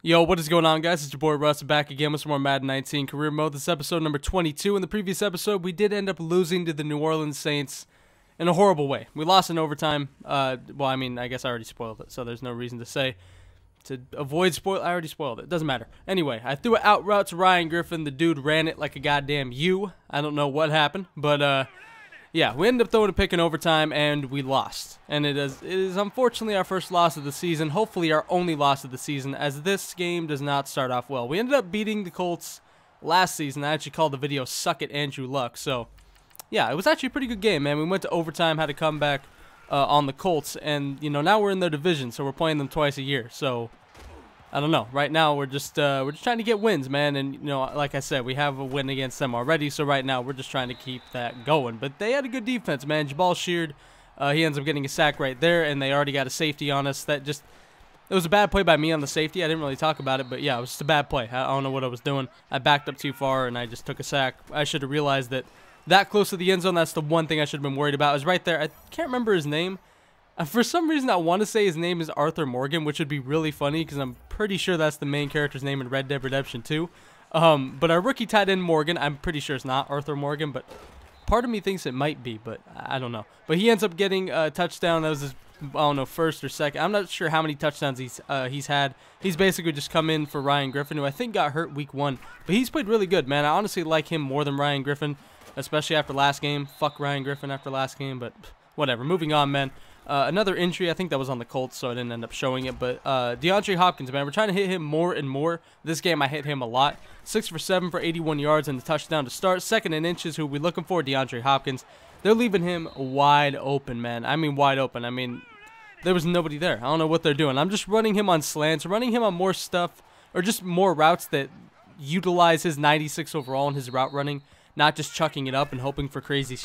Yo, what is going on, guys? It's your boy Russ back again with some more Madden 19 career mode. This is episode number 22. In the previous episode, we did end up losing to the New Orleans Saints in a horrible way. We lost in overtime. Well, I mean, I guess I already spoiled it, so there's no reason to say. To avoid spoil, I already spoiled it. Doesn't matter. Anyway, I threw it out route to Ryan Griffin. The dude ran it like a goddamn U. I don't know what happened, but yeah, we ended up throwing a pick in overtime, and we lost. And it is unfortunately our first loss of the season, hopefully our only loss of the season, as this game does not start off well. We ended up beating the Colts last season. I actually called the video Suck It Andrew Luck. So, yeah, it was actually a pretty good game, man. We went to overtime, had a comeback on the Colts, and, you know, now we're in their division, so we're playing them twice a year. So, I don't know. Right now, we're just trying to get wins, man. And, you know, like I said, we have a win against them already. So right now, we're just trying to keep that going. But they had a good defense, man. Jabal Sheard, he ends up getting a sack right there, and they already got a safety on us. It was a bad play by me on the safety. I didn't really talk about it, but yeah, it was just a bad play. I don't know what I was doing. I backed up too far, and I just took a sack. I should have realized that close to the end zone, that's the one thing I should have been worried about. It was right there. I can't remember his name. For some reason, I want to say his name is Arthur Morgan, which would be really funny because I'm pretty sure that's the main character's name in Red Dead Redemption 2. But our rookie tight end Morgan, I'm pretty sure it's not Arthur Morgan, but part of me thinks it might be, but I don't know. But he ends up getting a touchdown. That was his, I don't know, first or second. I'm not sure how many touchdowns he's had. He's basically just come in for Ryan Griffin, who I think got hurt week 1. But he's played really good, man. I honestly like him more than Ryan Griffin, especially after last game. Fuck Ryan Griffin after last game, but whatever. Moving on, man. Another injury, I think that was on the Colts, so I didn't end up showing it. But DeAndre Hopkins, man, we're trying to hit him more and more. This game, I hit him a lot. 6 for 7 for 81 yards and the touchdown to start. Second in inches, who we looking for? DeAndre Hopkins. They're leaving him wide open, man. I mean, wide open. I mean, there was nobody there. I don't know what they're doing. I'm just running him on slants, running him on more stuff, or just more routes that utilize his 96 overall and his route running, not just chucking it up and hoping for crazy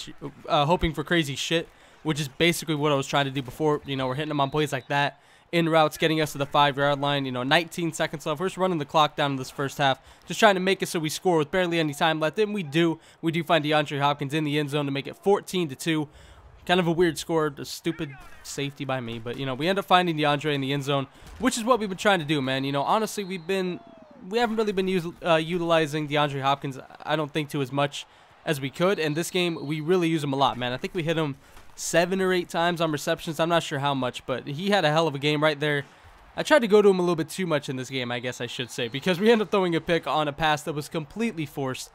shit. Which is basically what I was trying to do before. You know, we're hitting them on plays like that. In routes, getting us to the 5-yard line. You know, 19 seconds left. We're just running the clock down in this first half. Just trying to make it so we score with barely any time left. And we do. We do find DeAndre Hopkins in the end zone to make it 14-2. Kind of a weird score. A stupid safety by me. But, you know, we end up finding DeAndre in the end zone, which is what we've been trying to do, man. You know, honestly, we haven't really been utilizing DeAndre Hopkins, I don't think, to as much as we could. And this game, we really use him a lot, man. I think we hit him 7 or 8 times on receptions. I'm not sure how much, but he had a hell of a game right there. I tried to go to him a little bit too much in this game, I guess I should say, because we ended up throwing a pick on a pass that was completely forced.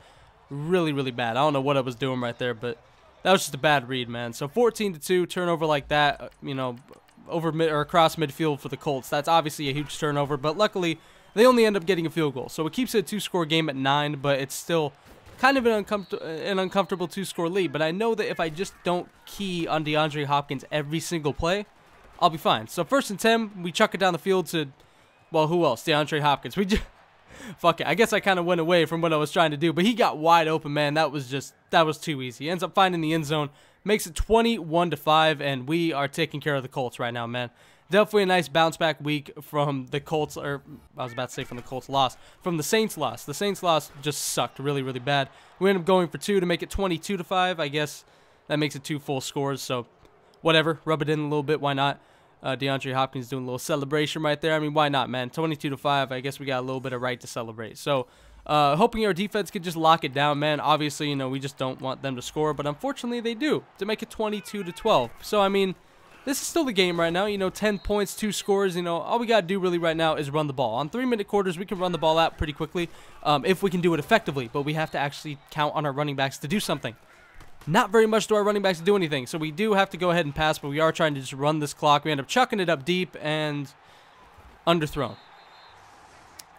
Really, really bad. I don't know what I was doing right there, but that was just a bad read, man. So 14-2, turnover like that, you know, across midfield for the Colts. That's obviously a huge turnover, but luckily they only end up getting a field goal. So it keeps it a 2-score game at 9, but it's still kind of an uncomfortable 2-score lead, but I know that if I just don't key on DeAndre Hopkins every single play, I'll be fine. So 1st and 10, we chuck it down the field to, well, who else? DeAndre Hopkins. We just, fuck it. I guess I kind of went away from what I was trying to do, but he got wide open, man. That was too easy. He ends up finding the end zone, makes it 21-5, and we are taking care of the Colts right now, man. Definitely a nice bounce back week from the Colts, or I was about to say from the Colts loss, from the Saints loss. The Saints loss just sucked really, really bad. We ended up going for 2 to make it 22-5. I guess that makes it 2 full scores, so whatever. Rub it in a little bit. Why not? DeAndre Hopkins doing a little celebration right there. I mean, why not, man? 22-5. I guess we got a little bit of right to celebrate. So hoping our defense could just lock it down, man. Obviously, you know, we just don't want them to score, but unfortunately they do to make it 22-12. So, I mean, this is still the game right now, you know, 10 points, 2 scores, you know, all we got to do really right now is run the ball. On 3-minute quarters, we can run the ball out pretty quickly if we can do it effectively, but we have to actually count on our running backs to do something. Not very much do our running backs do anything, so we do have to go ahead and pass, but we are trying to just run this clock. We end up chucking it up deep and underthrown.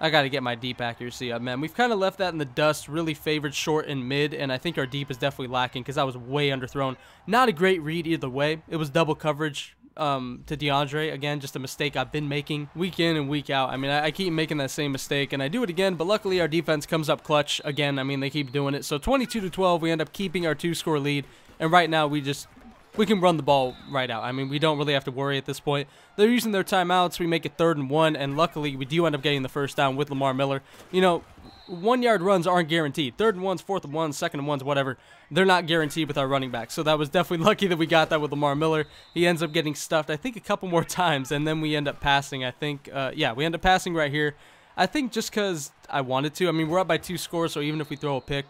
I got to get my deep accuracy up, man. We've kind of left that in the dust, really favored short and mid, and I think our deep is definitely lacking because that was way underthrown. Not a great read either way. It was double coverage to DeAndre. Again, just a mistake I've been making week in and week out. I mean, I keep making that same mistake, and I do it again, but luckily our defense comes up clutch again. I mean, they keep doing it. So 22-12, we end up keeping our 2-score lead, and right now we can run the ball right out. I mean, we don't really have to worry at this point. They're using their timeouts. We make it 3rd and 1, and luckily we do end up getting the first down with Lamar Miller. You know, 1-yard runs aren't guaranteed. 3rd and 1s, 4th and 1s, 2nd and 1s, whatever. They're not guaranteed with our running back. So that was definitely lucky that we got that with Lamar Miller. He ends up getting stuffed, I think, a couple more times, and then we end up passing, I think. Yeah, we end up passing right here. I think just because I wanted to. I mean, we're up by 2 scores, so even if we throw a pick,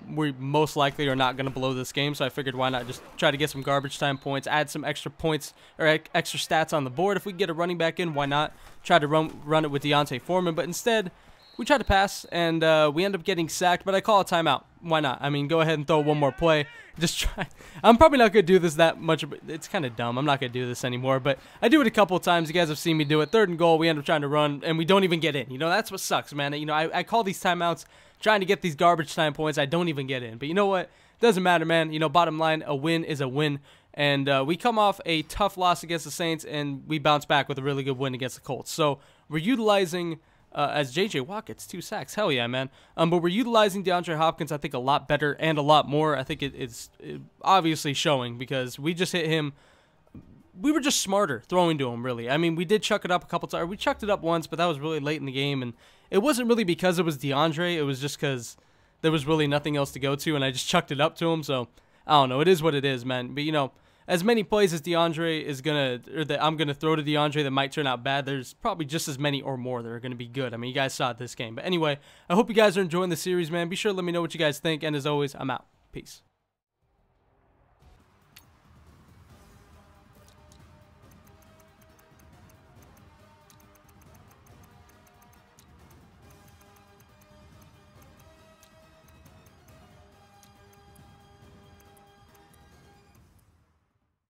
we most likely are not going to blow this game. So I figured why not just try to get some garbage time points, add some extra points or extra stats on the board. If we get a running back in, why not try to run it with Deontay Foreman? But instead, we tried to pass, and we end up getting sacked, but I call a timeout. Why not? I mean, go ahead and throw one more play. Just try. I'm probably not going to do this that much. It's kind of dumb. I'm not going to do this anymore, but I do it a couple of times. You guys have seen me do it. 3rd and goal, we end up trying to run, and we don't even get in. You know, that's what sucks, man. You know, I call these timeouts trying to get these garbage time points. I don't even get in. But you know what? Doesn't matter, man. You know, bottom line, a win is a win. And we come off a tough loss against the Saints, and we bounce back with a really good win against the Colts. So we're utilizing... as J.J. Watt gets 2 sacks. Hell yeah, man. But we're utilizing DeAndre Hopkins, I think, a lot better and a lot more. I think it's obviously showing because we just hit him. We were just smarter throwing to him, really. I mean, we did chuck it up a couple times. We chucked it up once, but that was really late in the game. And it wasn't really because it was DeAndre. It was just because there was really nothing else to go to, and I just chucked it up to him. So, I don't know. It is what it is, man. But, you know, as many plays as DeAndre is or that I'm gonna throw to DeAndre that might turn out bad, there's probably just as many or more that are gonna be good. I mean, you guys saw it this game. But anyway, I hope you guys are enjoying the series, man. Be sure to let me know what you guys think. And as always, I'm out. Peace.